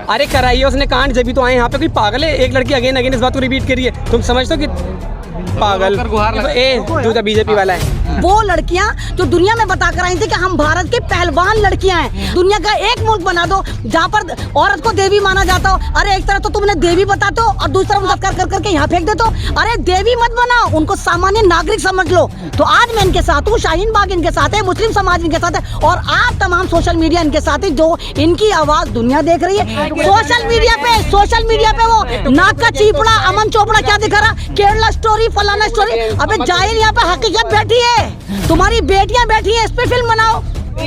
अरे कराइए उसने कांड, जब भी तो आए यहाँ पे। कोई पागल है? एक लड़की अगेन अगेन इस बात को रिपीट करिए। तुम समझते हो कि पागल तू बीजेपी वाला है। वो लड़कियां जो दुनिया में बता कर आई थी कि हम भारत की पहलवान लड़कियां हैं। दुनिया का एक मुल्क बना दो जहाँ पर औरत को देवी माना जाता हो। अरे एक तरफ तो तुमने देवी बताते हो और दूसरी तरफ कर करके यहाँ फेंक देते हो। अरे देवी मत बनाओ, उनको सामान्य नागरिक समझ लो। तो आज मैं इनके साथ हूँ, शाहीन बाग इनके साथ है, मुस्लिम समाज इनके साथ है, और आप तमाम सोशल मीडिया इनके साथ है, जो इनकी आवाज दुनिया देख रही है। सोशल मीडिया पे वो नाक का चीपड़ा अमन चोपड़ा क्या दिखा रहा, केरला स्टोरी फलाना स्टोरी। अबे जाहिल, यहाँ पे हकीकत बैठी है, तुम्हारी बेटियां बैठी हैं, इस पे फिल्म बनाओ।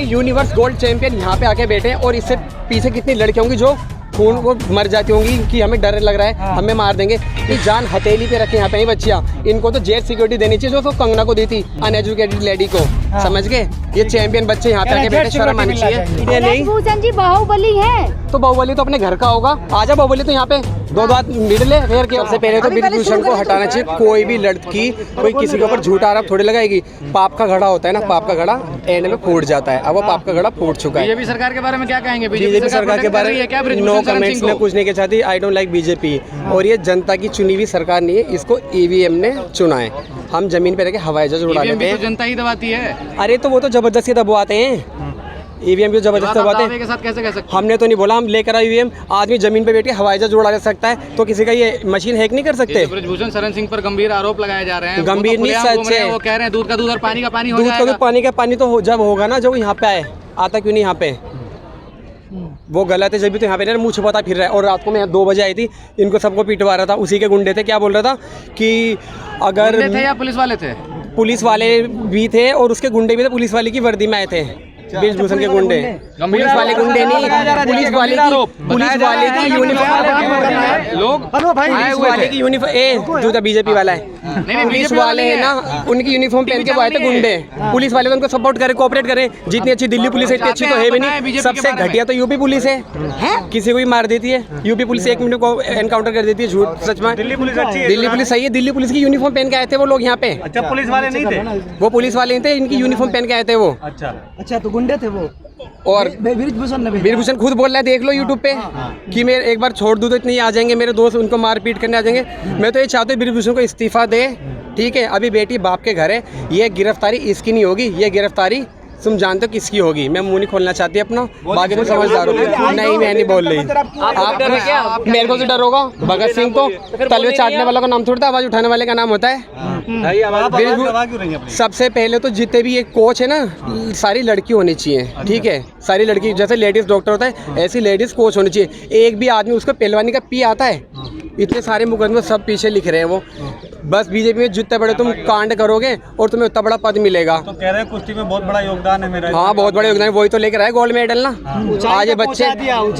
यूनिवर्स गोल्ड चैंपियन यहाँ पे आके बैठे हैं, और इससे पीछे कितनी लड़कियां होंगी जो खून वो मर जाती होंगी कि हमें डर लग रहा है, हमें मार देंगे। ये जान हथेली पे रखे यहाँ पे ही बच्चियाँ। इनको तो जेल सिक्योरिटी देनी चाहिए जो कंगना को दी थी, अनएजुकेटेड लेडी को। समझ गए? ये चैंपियन बच्चे यहाँ पे आके बैठे, शर्म आनी चाहिए। भूषण जी बाहुबली है तो बाहुबली तो अपने घर का होगा। आजा बाहुबली तो यहाँ पे दो बात मिडल है। फिर के सबसे पहले तो ब्रिजभूषण को हटाना चाहिए। कोई भी लड़की कोई किसी के ऊपर झूठा आरोप थोड़ी लगाएगी। पाप का घड़ा होता है ना, पाप का घड़ा एंड में फूट जाता है। अब वो पाप का घड़ा फूट चुका है। बीजेपी सरकार के बारे में क्या कहेंगे? बीजेपी सरकार के बारे में नो कमेंट्स में पूछने के चाहती। I don't like BJP. और ये जनता की चुनी हुई सरकार नहीं है, इसको ईवीएम ने चुना है। हम जमीन पे रह के हवाई जहाज उड़ा लेते हैं। जनता ही दबाती है। अरे तो वो तो जबरदस्ती दबवाते हैं। ईवीएम भी जबरदस्ती दबाते हैं। के साथ कैसे कह सकते? हमने तो नहीं बोला हम लेकर आए ईवीएम। आदमी जमीन पे बैठ के हवाई जहाज उड़ा सकता है, तो किसी का ये मशीन हैक नहीं कर सकते। ब्रिजभूषण शरण सिंह पर गंभीर आरोप लगाए जा रहे हैं। गंभीर नहीं, सच है। वो कह रहे हैं दूध का दूध और पानी का पानी हो जाएगा। दूध का पानी का पानी तो जब होगा ना, जब यहाँ पे आए। आता क्यों नहीं यहाँ पे? वो गलत है। जब भी तो यहाँ पे ना मुँह छुपाता फिर रहा है। और रात को मैं 2 बजे आई थी, इनको सबको पिटवा रहा था। उसी के गुंडे थे। क्या बोल रहा था कि अगर थे या पुलिस वाले थे? पुलिस वाले भी थे और उसके गुंडे भी थे। पुलिस वाली की वर्दी में आए थे ब्रिजभूषण के गुंडे। पुलिस वाले गुंडे नहीं, पुलिस वाले की यूनिफॉर्म लोग वाले की यूनिफॉर्म। जो बीजेपी वाला है, पुलिस वाले है ना, उनकी यूनिफॉर्म पहन के वो आए थे गुंडे। पुलिस वाले तो उनको सपोर्ट करें, कोऑपरेट करें। जितनी अच्छी दिल्ली पुलिस है इतनी अच्छी तो है भी नहीं। सबसे घटिया तो यूपी पुलिस है। किसी को भी मार देती है यूपी पुलिस, 1 मिनट को एनकाउंटर कर देती है। झूठ सच में दिल्ली पुलिस अच्छी है। दिल्ली पुलिस सही है। दिल्ली पुलिस की यूनिफॉर्म पहन के आए थे वो लोग यहाँ पे। अच्छा, पुलिस वाले नहीं थे? वो पुलिस वाले नहीं थे, इनकी यूनिफॉर्म पहन के आए थे वो। अच्छा तो गुंडे थे वो। और ब्रिजभूषण खुद बोल रहा है, देख लो यूट्यूब पे कि मैं एक बार छोड़ दूं तो इतने आ जाएंगे मेरे दोस्त, उनको मार पीट करने आ जाएंगे। मैं तो ये चाहता हूँ ब्रिजभूषण को इस्तीफा दे। ठीक है, अभी बेटी बाप के घर है। ये गिरफ्तारी इसकी नहीं होगी, ये गिरफ्तारी तुम जानते हो किसकी होगी। मैं मुंह नहीं खोलना चाहती अपना, बाकी तो समझदार हो। नहीं, मैं नहीं बोल रही। आप मेरे को तो डर होगा। भगत सिंह तो तलवे चाटने वाला का नाम थोड़ा था, आवाज उठाने वाले का नाम होता है। सबसे पहले तो जितने भी ये कोच है ना, सारी लड़की होनी चाहिए। ठीक है, सारी लड़की। जैसे लेडीज डॉक्टर होता है, ऐसी लेडीज कोच होनी चाहिए। एक भी आदमी उसको पहलवानी का पी आता है? इतने सारे मुकदमे सब पीछे लिख रहे हैं वो। बस बीजेपी में जितने बड़े तुम कांड करोगे और तुम्हें उतना बड़ा पद मिलेगा। तो कह रहे हैं कुश्ती में बहुत बड़ा योगदान है मेरा। हाँ, बहुत बड़ा योगदान है। वही तो लेकर आए गोल्ड मेडल ना। आज ये बच्चे,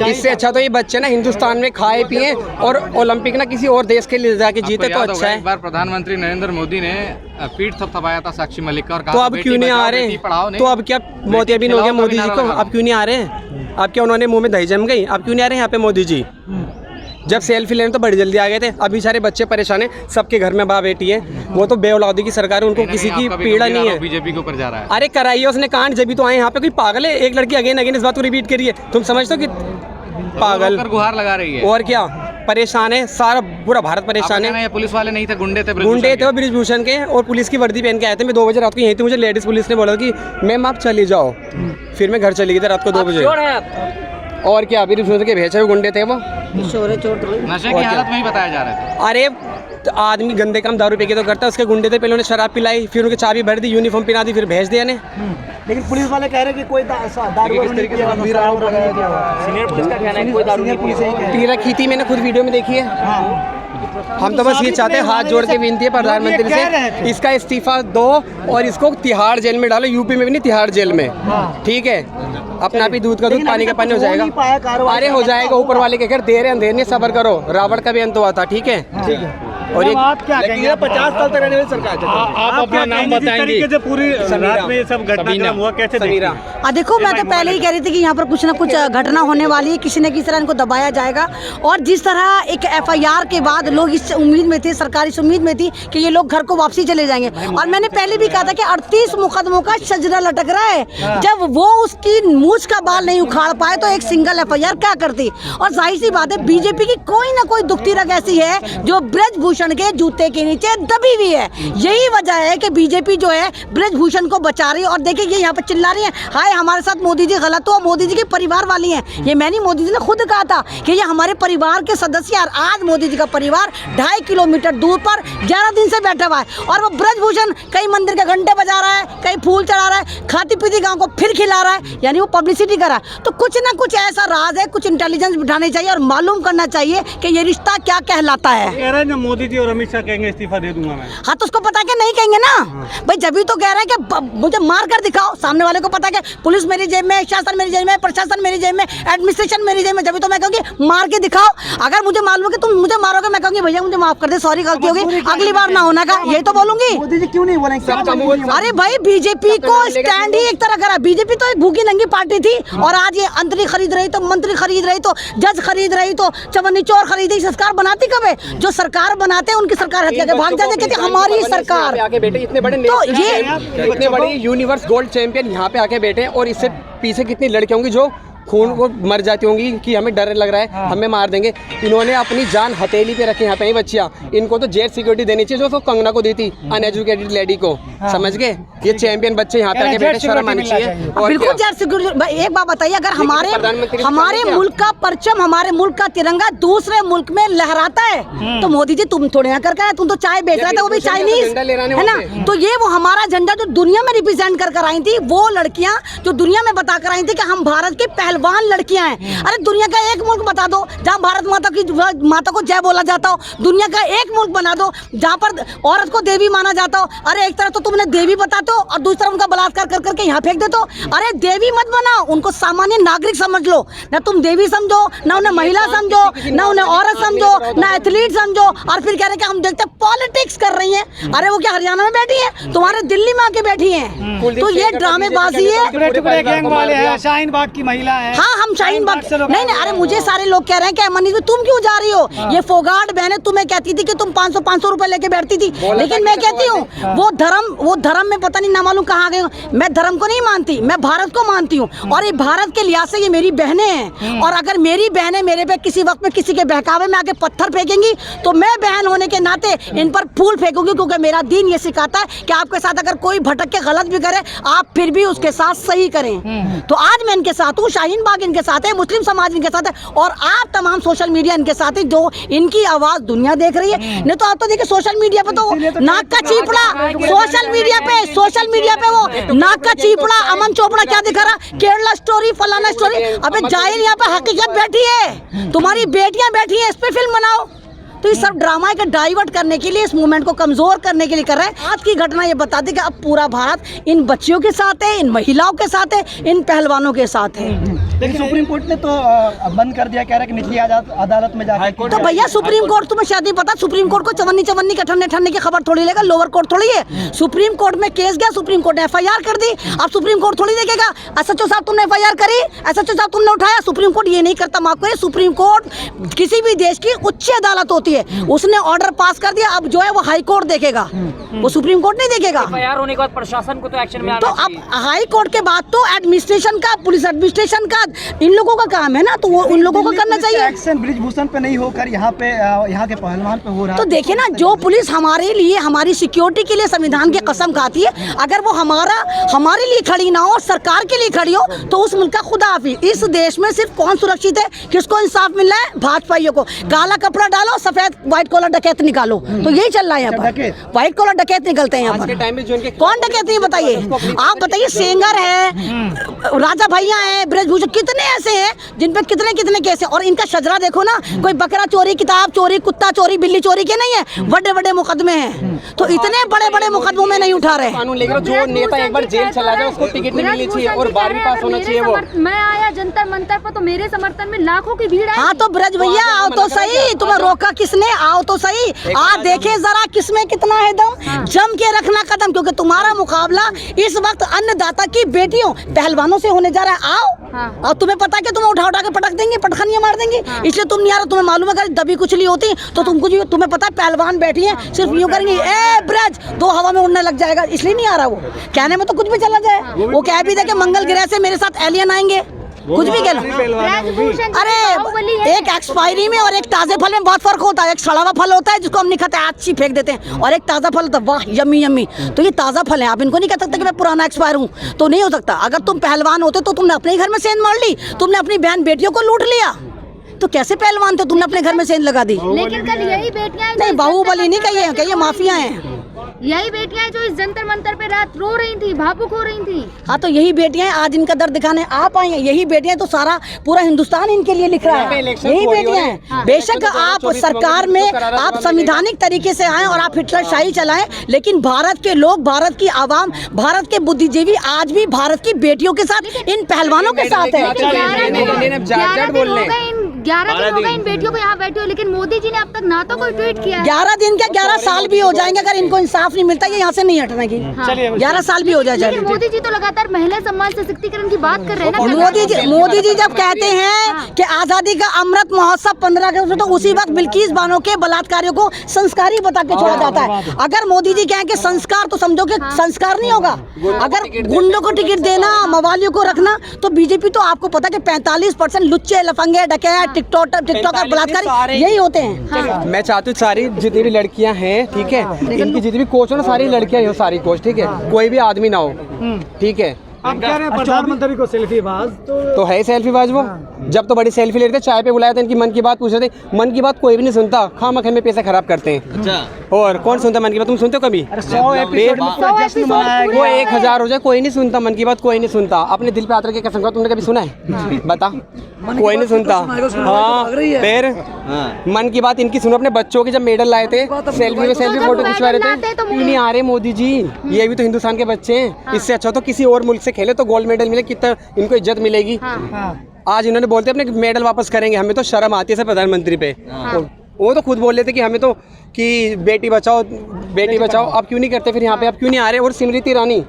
इससे अच्छा तो ये बच्चे ना हिंदुस्तान में खाए पिए और ओलंपिक ना किसी और देश के लिए जाके जीते तो अच्छा है। एक बार प्रधानमंत्री नरेंद्र मोदी ने पीठ थपथपाया था साक्षी मलिक का और कहा तो अब क्यों नहीं आ रहे? तो अब क्या मोतियाबिंद हो गया मोदी जी को? अब क्यों नहीं आ रहे? अब क्या उन्होंने मुँह में दही जम गई? अब क्यों नहीं आ रहे यहाँ पे मोदी जी? जब सेल्फी लेने तो बड़ी जल्दी आ गए थे। अभी सारे बच्चे परेशान हैं, सबके घर में बाप बेटी है। वो तो बेऔलादी की सरकार है, उनको किसी की पीड़ा नहीं है। बीजेपी के ऊपर जा रहा है। अरे कराइए उसने कांड, जब भी तो आए यहाँ पे। कोई पागल है? एक लड़की अगेन अगेन इस बात को रिपीट करिए। तुम समझते हो कि पागल गुहार लगा रही है? और क्या, परेशान है सारा पूरा भारत परेशान है। ये पुलिस वाले नहीं थे, गुंडे थे। गुंडे थे ब्रिजभूषण के, और पुलिस की वर्दी पहन के आए थे। मैं 2 बजे रात को यहीं थी। मुझे लेडीज पुलिस ने बोला कि मैम आप चली जाओ। फिर मैं घर चली गई थी रात को 2 बजे। और क्या, ब्रिजभूषण के भेजे हुए गुंडे थे वो। नशे की हालत में ही बताया जा रहा है। अरे तो आदमी गंदे काम दारू पी के तो करता है। उसके गुंडे थे, पहले उन्हें शराब पिलाई, फिर उनकी चाबी भर दी, यूनिफॉर्म पहना दी, फिर भेज दिया ने। लेकिन पुलिस वाले कह रहे हैं कि कोई दारू तीरा खींची, मैंने खुद वीडियो में देखी है। हम तो बस ये चाहते हैं, हाथ जोड़ के विनती है प्रधानमंत्री से, इसका इस्तीफा दो और इसको तिहाड़ जेल में डालो। यूपी में भी नहीं, तिहाड़ जेल में। ठीक है, अपना भी दूध का दूध पानी का पानी हो जाएगा। अरे हो जाएगा, ऊपर वाले के घर दे रहे अंधेर नहीं, सब्र करो। रावण का भी अंत हुआ था। ठीक है। और ये आप क्या कहेंगे? 50 साल तक रहने वाली सरकार आप अपना नाम बताएंगे? से पूरी रात में ये सब घटनाक्रम हुआ, कैसे समीरा देखो, मैं तो पहले ही कह रही थी कि यहाँ पर कुछ ना कुछ घटना होने वाली है, किसी न किसी तरह इनको दबाया जाएगा। और जिस तरह एक FIR के बाद लोग इस उम्मीद में थे, सरकार इस उम्मीद में थी कि ये लोग घर को वापसी चले जाएंगे। और मैंने पहले भी कहा था कि 38 मुकदमों का शजरा लटक रहा है, जब वो उसकी मूछ का बाल नहीं उखाड़ पाए तो एक सिंगल FIR क्या करती। और जाहिर सी बात है, बीजेपी की कोई ना कोई दुखती रग ऐसी है जो ब्रजभूषण के जूते के नीचे दबी हुई है। यही वजह है कि बीजेपी जो है ब्रजभूषण को बचा रही है। और देखिए, ये यहाँ पर चिल्ला रही है, हाय हमारे साथ मोदी जी गलत हो, मोदी जी के परिवार वाली हैं। ये मैंने, मोदी जी ने खुद कहा था कि ये हमारे परिवार के सदस्य। और आज मोदी जी का परिवार 2.5 किलोमीटर दूर पर 11 दिन से बैठा हुआ है और वो ब्रजभूषण कई मंदिर के घंटे बजा रहा है, कई फूल चढ़ा रहा है, खाती पीती गांव को फिर खिला रहा है, यानी वो पब्लिसिटी कर रहा है। तो कुछ ना कुछ ऐसा राज है, कुछ इंटेलिजेंस बिठाने चाहिए और मालूम करना चाहिए कि ये रिश्ता क्या कहलाता है। कह रहे हैं मोदी जी और अमित शाह कहेंगे इस्तीफा दे दूंगा मैं। हाँ, तो उसको पता है कि नहीं कहेंगे ना भाई, जब भी तो कह रहे हैं कि मुझे मार कर दिखाओ। सामने वाले को पता है कि पुलिस मेरी जेब में, शासन मेरी जेब में, प्रशासन मेरी जेब में, एडमिनिस्ट्रेशन मेरी जेब में, जब भी तो मैं कहूँगी मार के दिखाओ। अगर मुझे मालूम है कि तुम मुझे मारोगे, मैं कहूँगी भैया मुझे माफ कर दे, सॉरी गलती होगी, अगली बार ना होना का, यही तो बोलूंगी। मोदी जी क्यों नहीं बोलेंगे? अरे भाई, बीजेपी को स्टैंड ही एक तरह करा। बीजेपी तो एक भूखी नंगी पार्टी थी और आज ये अंतरी खरीद रही तो मंत्री खरीद रही तो जज खरीद रही तो चवन्नी चोर खरीदी। सरकार बनाती कब है? जो सरकार बनाते हैं उनकी सरकार हत्या के भाग जाते, कहते हमारी सरकार। आके बैठे इतने बड़े तो ये इतने बड़े यूनिवर्स गोल्ड चैंपियन यहाँ पे आके बैठे और इससे पीछे कितनी लड़कियां होंगी जो खून वो मर जाती होंगी कि हमें डर लग रहा है, हमें मार देंगे। इन्होंने अपनी जान हथेली पे रखी, यहाँ पे ही बच्चियाँ, इनको तो जेल सिक्योरिटी देनी चाहिए जो कंगना को दी थी, अनएजुकेटेड लेडी को। समझ गए? ये चैंपियन बच्चे यहाँ पे आके बैठे, शर्म आनी चाहिए। बिल्कुल जेल सिक्योरिटी। एक बात बताइए, अगर हमारे मुल्क का परचम, हमारे मुल्क का तिरंगा दूसरे मुल्क में लहराता है तो मोदी जी तुम थोड़े ना करके, तुम तो चाय बेच रहे थे, वो भी चाइनीज है ना। तो ये वो हमारा झंडा जो दुनिया में रिप्रेजेंट कर आई थी, वो लड़कियां जो दुनिया में बता कर आई थी कि हम भारत के पहलवान लड़कियां हैं। अरे दुनिया का एक मुल्क बता दो जहाँ भारत माता को जय बोला जाता हो। दुनिया का एक मुल्क बना दो जहाँ पर औरत को देवी माना जाता हो। अरे एक तरफ तो तुमने देवी बताते हो और दूसरी तरफ उनका बलात्कार कर करके यहाँ फेंक देते हो। अरे देवी मत बनाओ, उनको सामान्य नागरिक समझ लो। ना तुम देवी समझो, ना उन्हें महिला समझो, ना उन्हें औरत समझो, ना एथलीट समझो। और फिर कह रहे कि हम देखते पॉलिटिक्स कर रही हैं। अरे वो क्या हरियाणा में बैठी है? तुम्हारे दिल्ली में आके बैठी है। तो ये ड्रामेबाजी है। गैंग वाले हैं, शाहीन बाग की महिला है। हाँ, हम शाहीन बाग नहीं। अरे मुझे सारे लोग कह रहे हैं कि मनीष तुम क्यों जा रही हो? ये फोगाट बहने तुम्हें कहती थी कि तुम 500 रुपए लेके बैठती थी, लेकिन मैं कहती हूँ वो धर्म में पता नहीं ना मालूम कहाँ गए। मैं धर्म को नहीं मानती, मैं भारत को मानती हूँ। और ये भारत के लिहाज से ये मेरी बहनें हैं। और अगर मेरी बहनें मेरे पे किसी वक्त में किसी के बहकावे में आके पत्थर फेंकेंगी तो मैं बहन होने के नाते इन पर फूल फेंकूंगी, क्योंकि मेरा दीन ये सिखाता है कि आपके साथ अगर कोई भटक के गलत भी करे, आप फिर भी उसके साथ सही करें। तो आज मैं इनके साथ हूँ, शाहीन बाग इनके साथ है, मुस्लिम समाज इनके साथ है, और आप तमाम सोशल मीडिया इनके साथ है, जो इनकी आवाज दुनिया देख रही है। नहीं तो आप तो देखिए सोशल मीडिया पे तो नाक का चीपड़ा, सोशल मीडिया पे वो नाक का चीपड़ा अमन चोपड़ा क्या दिखा रहा, केरला स्टोरी, फलाना स्टोरी। अबे जाहिल, यहाँ पे हकीकत बैठी है, तुम्हारी बेटियां बैठी है, इस पे फिल्म बनाओ। तो इस सब ड्रामा के डाइवर्ट करने के लिए, इस मूवमेंट को कमजोर करने के लिए कर रहे हैं। आज की घटना ये बताती कि अब पूरा भारत इन बच्चियों के साथ है, इन महिलाओं के साथ है, इन पहलवानों के साथ है। लेकिन सुप्रीम कोर्ट ने तो बंद कर दिया, कह रहा है कि निचली अदालत में जाकर। तो भैया सुप्रीम कोर्ट, तुम्हें शायद नहीं पता, सुप्रीम कोर्ट को चवन्नी के ठन्ने की खबर थोड़ी लेगा, लोअर कोर्ट थोड़ी है। सुप्रीम कोर्ट में केस गया, सुप्रीम कोर्ट ने FIR कर दी। अब सुप्रीम कोर्ट थोड़ी देखेगा SHO साहब तुमने FIR करी, SHO साहब तुमने उठाया। सुप्रीम कोर्ट ये नहीं करता, माफ करिए। सुप्रीम कोर्ट किसी भी देश की उच्च अदालत होती है, उसने ऑर्डर पास कर दिया, अब जो है वो हाई कोर्ट देखेगा, वो सुप्रीम कोर्ट नहीं देखेगा। FIR होने के बाद प्रशासन को तो एक्शन में आना तो अब हाई कोर्ट के बाद तो एडमिनिस्ट्रेशन का, पुलिस एडमिनिस्ट्रेशन का, इन लोगों का काम है ना, तो वो उन लोगों को करना चाहिए। एक्शन ब्रिजभूषण पे नहीं होकर यहाँ के पहलवान पे हो रहा है। तो देखिए ना, जो पुलिस हमारे लिए, हमारी सिक्योरिटी के लिए संविधान की कसम खाती है, अगर वो हमारे लिए खड़ी ना हो, सरकार के लिए खड़ी हो, तो उस मुल्क का खुदा हाफिज। इस देश में सिर्फ कौन सुरक्षित है, किसको इंसाफ मिल रहा है? भाजपाइयों को। काला कपड़ा डालो, सफेद व्हाइट कॉलर डकैत निकालो, तो यही चल रहा है यहाँ पर। व्हाइट कॉलर डकैत निकलते हैं यहाँ पर। कौन डकैत नहीं बताइए? आप बताइए, सेंगर है, राजा भैया है, ब्रजभूषण, कितने ऐसे हैं जिन पे कितने कितने केस हैं, और इनका शजरा देखो ना, कोई बकरा चोरी, किताब चोरी, कुत्ता चोरी, बिल्ली चोरी के नहीं है, बड़े बड़े मुकदमे हैं। तो इतने बड़े बड़े मुकदमों में नहीं उठा रहे। कानून लेकर जो नेता एक बार जेल चला जाए उसको टिकट नहीं मिलनी चाहिए और 12वीं पास होना चाहिए वो। मैं आया जंतर मंतर पर तो मेरे समर्थन में लाखों की भीड़ आई। हाँ तो ब्रज भैया आओ तो सही, तुम्हें रोका किसने? आओ तो सही, आ देखे जरा किसमें कितना है दम, जम के रखना कदम, क्योंकि तुम्हारा मुकाबला इस वक्त अन्नदाता की बेटियों पहलवानों से होने जा रहा है। आओ और तुम्हें पता है कि तुम्हें उठा उठा के पटक देंगे, पटखनियां मार देंगे, इसलिए तुम नहीं आ रहे। तुम्हें मालूम है अगर दबी कुचली होती तो तुम्हें पता है पहलवान बैठी है सिर्फ यूं करेंगे, ए ब्रज, दो हवा में उड़ने लग जाएगा, इसलिए नहीं आ रहा। वो कहने में तो कुछ भी चला जाए, वो कह भी दे कि मंगल ग्रह से मेरे साथ एलियन आएंगे, कुछ भी कह लो। अरे एक एक्सपायरी में और एक ताजे फल में बहुत फर्क होता है। एक सड़ा हुआ फल होता है जिसको हम नहीं खाते, अच्छी फेंक देते हैं, और एक ताजा फल होता है, वाह यम्मी यम्मी। तो ये ताजा फल है, आप इनको नहीं कह सकते कि मैं पुराना एक्सपायर हूँ, तो नहीं हो सकता। अगर तुम पहलवान होते तो तुमने अपने ही घर में सेंध मार ली, तुमने अपनी बहन बेटियों को लूट लिया, तो कैसे पहलवान थे? तुमने अपने घर में सेंध लगा दी। लेकिन कल यही बेटियां नहीं, बाहुबली नहीं कहिए माफिया हैं। यही बेटियां जो इस जंतर मंतर पे रात रो रही थी, भावुक हो रही थी। हाँ तो यही बेटियां आज इनका दर्द दिखाने आप आई हैं। यही बेटियां तो सारा पूरा हिंदुस्तान इनके लिए लिख रहा है, यही बेटियां हैं। बेशक आप सरकार में आप संविधानिक तरीके से आए और आप हिटलरशाही चलाएं, लेकिन भारत के लोग, भारत की आवाम, भारत के बुद्धिजीवी आज भी भारत की बेटियों के साथ, इन पहलवानों के साथ है। 11 दिन हो गए इन बेटियों को यहाँ बैठे हो, लेकिन मोदी जी ने अब तक ना तो कोई ट्वीट किया। 11 दिन क्या 11 साल भी हो जाएंगे अगर इनको इंसाफ नहीं मिलता, ये यहाँ से नहीं हटने की। 11 साल भी हो जाए। मोदी जी तो लगातार महिला सम्मान सशक्तिकरण की बात कर रहे हैं ना। मोदी जी जब कहते हैं कि आजादी का अमृत महोत्सव 15 अगस्त में, तो उसी वक्त बिल्किस बानो के बलात्कारियों को संस्कारी बता के छोड़ा जाता है। अगर मोदी जी कहें कि संस्कार, तो समझो कि संस्कार नहीं होगा। अगर गुंडों को टिकट देना, मवालियों को रखना, तो बीजेपी तो आपको पता है कि 45% लुच्चे, लफंगे, डकैत, टिकटॉकर, बलात्कार यही होते हैं। मैं चाहती हूँ सारी जितनी भी लड़कियां हैं, ठीक है, इनकी जितनी भी कोच हो ना, सारी लड़कियां हो, सारी कोच, ठीक है, कोई भी आदमी ना हो, ठीक है। आप कह रहे हैं प्रधानमंत्री को सेल्फीबाज, तो है सेल्फीबाज वो। जब तो बड़ी सेल्फी लेते थे, चाय पे बुलाया था, इनकी मन की बात पूछ रहे थे। मन की बात कोई भी नहीं सुनता, खामखे में पैसे खराब करते हैं। अच्छा। और कौन सुनता मन की बात? तुम सुनते हो कभी? 100 एपिसोड में पूरा जश्न मनाया गया। वो 1000 हो जाए, कोई नहीं सुनता मन की बात, कोई नहीं सुनता। अपने दिल पे आतर के कसम खाओ, तुमने कभी सुना है? बता, कोई नहीं सुनता। हाँ, फिर मन की बात इनकी सुनो। अपने बच्चों के जब मेडल लाए थे, सेल्फी में सेल्फी फोटो खिंचवा रहे थे, क्यों नहीं आ रहे मोदी जी? ये भी तो हिंदुस्तान के बच्चे हैं। इससे अच्छा तो किसी और मुल्क से खेले तो गोल्ड मेडल मिले, कितना इनको इज्जत मिलेगी। आज इन्होंने बोलते अपने मेडल वापस करेंगे, हमें तो शर्म आती है सर प्रधानमंत्री पे। वो तो खुद बोल रहे थे कि हमें तो कि बेटी बचाओ, बेटी बचाओ। अब क्यों नहीं करते फिर यहाँ पे? अब क्यों नहीं आ रहे? और स्मृति ईरानी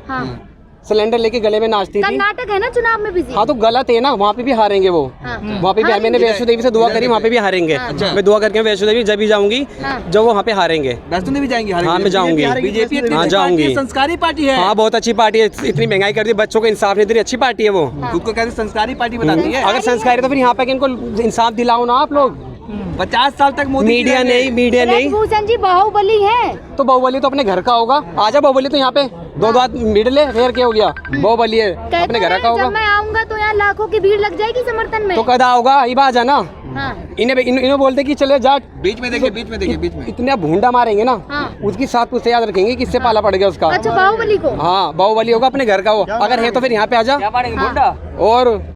सिलेंडर लेके गले में नाचती थी। कर्नाटक है ना चुनाव में बिजी। हाँ तो गलत है ना, वहाँ पे भी हारेंगे वो। वहाँ पे भी मैंने वैष्णो देवी से दुआ करी, वहाँ पे भी हारेंगे। मैं दुआ करके वैष्णो देवी जब भी जाऊंगी जब वो वहाँ पे हारेंगे। वैष्णो देवी जाएंगे? हाँ मैं जाऊंगी, बीजेपी हाँ जाऊंगी। संस्कारी पार्टी है। हाँ बहुत अच्छी पार्टी है, इतनी महंगाई कर दी, बच्चों को इंसाफ नहीं दे रही, अच्छी पार्टी है वो। खुद को कहते संस्कारी पार्टी बताती है। अगर संस्कारी तो फिर यहाँ पे इनको इंसाफ दिलाओ ना आप लोग। 50 साल तक मोदी मीडिया नहीं भूषण जी बाहुबली है, तो बाहुबली तो अपने घर का होगा। आजा बाहुबली तो यहाँ पे दो बात मिडल है, फिर क्या हो गया? बाहुबली है अपने घर का होगा। जब मैं आऊंगा तो यहाँ लाखों की भीड़ लग जाएगी समर्थन में। तो कदा होगा इबा आ जाना। इन्हें बोलते कि चले जा बीच में देखिए, बीच में इतने भूंडा मारेंगे ना, उसकी साथ पुश्ते याद रखेंगे किससे पाला पड़ गया उसका। अच्छा बाहुबली को? हाँ बाहुबली होगा, अपने घर का हो। अगर है तो फिर यहाँ पे आ जा। और